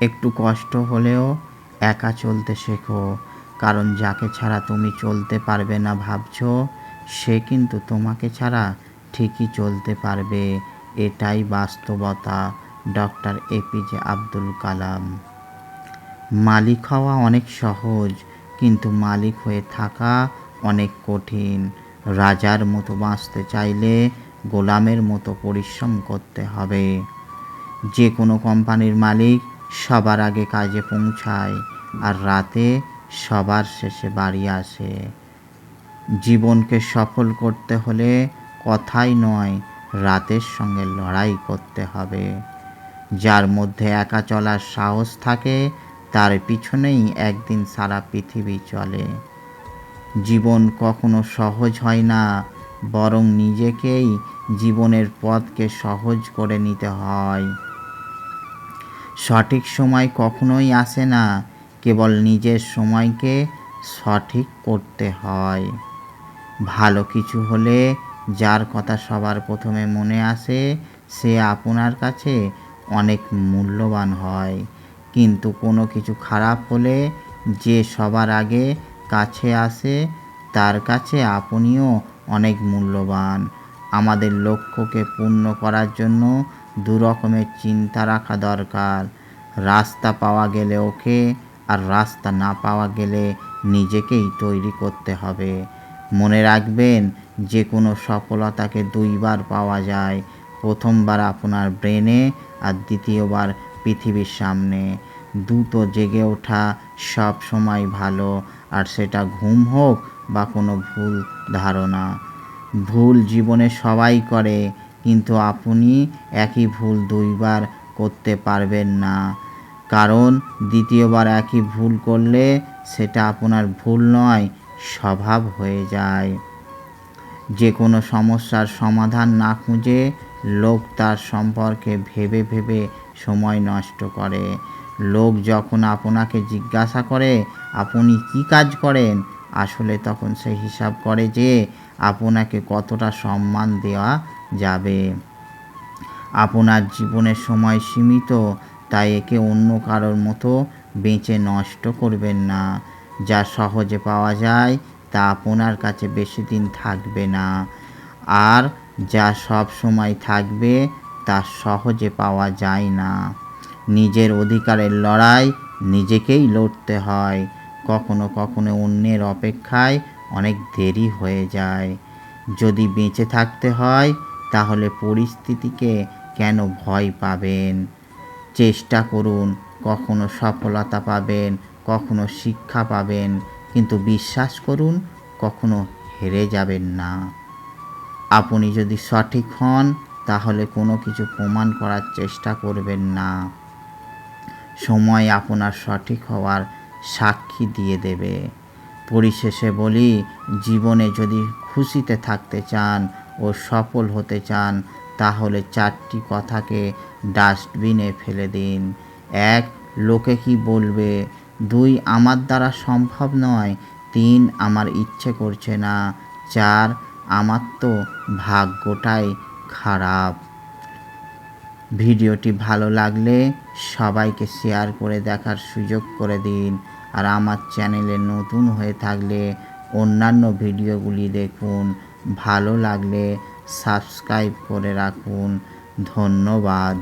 একটু কষ্ট হলেও একা চলতে শেখো, কারণ যাকে ছাড়া তুমি চলতে পারবে না ভাবছো, সে কিন্তু তোমাকে ছাড়া ঠিকই চলতে পারবে। এটাই বাস্তবতা। Doctor APJ Abdul Kalam. মালিক হওয়া অনেক সহজ, কিন্তু মালিক হয়ে থাকা অনেক কঠিন। রাজার মতো বাঁচতে চাইলে গোলামের মতো পরিশ্রম করতে হবে। যে কোনো কোম্পানির মালিক সবার আগে কাজে পৌঁছায় আর রাতে সবার শেষে বাড়ি আসে। জীবনকে সফল করতে হলে কথাই নয়, রাতের সঙ্গে লড়াই করতে হবে। যার মধ্যে একা চলার সাহস থাকে, তার পিছনেই একদিন সারা পৃথিবী চলে। জীবন কখনো সহজ হয় না, বরং নিজেকেই জীবনের পথকে সহজ করে নিতে হয়। সঠিক সময় কখনোই আসে না, কেবল নিজের সময়কে সঠিক করতে হয়। ভালো কিছু হলে যার কথা সবার প্রথমে মনে আসে, সে আপনার কাছে অনেক মূল্যবান হয়। কিন্তু কোনো কিছু খারাপ হলে যে সবার আগে কাছে আসে, তার কাছে আপনিও অনেক মূল্যবান। আমাদের লক্ষ্যকে পূর্ণ করার জন্য দু রকমের চিন্তা রাখা দরকার। রাস্তা পাওয়া গেলে ওকে, আর রাস্তা না পাওয়া গেলে নিজেকেই তৈরি করতে হবে। মনে রাখবেন, যে কোনো সফলতাকে দুইবার পাওয়া যায়। প্রথমবার আপনার ব্রেনে, আর দ্বিতীয়বার পৃথিবীর সামনে। দ্রুত জেগে ওঠা সব সময় ভালো, আর সেটা ঘুম হোক বা কোনো ভুল ধারণা। ভুল জীবনে সবাই করে, কিন্তু আপনি একই ভুল দুইবার করতে পারবেন না, কারণ দ্বিতীয়বার একই ভুল করলে সেটা আপনার ভুল নয়, স্বভাব হয়ে যায়। যে কোনো সমস্যার সমাধান না খুঁজে লোক তার সম্পর্কে ভেবে ভেবে সময় নষ্ট করে। লোক যখন আপনাকে জিজ্ঞাসা করে আপনি কি কাজ করেন, আসলে তখন সে হিসাব করে যে আপনাকে কতটা সম্মান দেওয়া যাবে। আপনার জীবনের সময় সীমিত, তাই একে অন্য কারোর মতো বেঁচে নষ্ট করবেন না। যা সহজে পাওয়া যায় তা আপনার কাছে বেশি দিন থাকবে না, আর যা সব সময় থাকবে তা সহজে পাওয়া যায় না। নিজের অধিকারের লড়াই নিজেকেই লড়তে হয়। কখনো কখনো অন্যের অপেক্ষায় অনেক দেরি হয়ে যায়। যদি বেঁচে থাকতে হয়, তাহলে পরিস্থিতিকে কেন ভয় পাবেন? চেষ্টা করুন, কখনো সফলতা পাবেন, কখনো শিক্ষা পাবেন, কিন্তু বিশ্বাস করুন, কখনো হেরে যাবেন না। আপনি যদি সঠিক হন, তাহলে কোনো কিছু প্রমাণ করার চেষ্টা করবেন না। সময় আপনার সঠিক হওয়ার সাক্ষী দিয়ে দেবে। পরিশেষে বলি, জীবনে যদি খুশিতে থাকতে চান ও সফল হতে চান, তাহলে 4টি কথাকে ডাস্টবিনে ফেলে দিন। 1. লোকে কি বলবে। 2. আমার দ্বারা সম্ভব নয়। 3. আমার ইচ্ছে করছে না। 4. আমার তো ভাগ্যটাই খারাপ। ভিডিওটি ভালো লাগলে সবাইকে শেয়ার করে দেখার সুযোগ করে দিন। আর আমার চ্যানেলে নতুন হয়ে থাকলে অন্যান্য ভিডিওগুলি দেখুন। ভালো লাগলে সাবস্ক্রাইব করে রাখুন। ধন্যবাদ।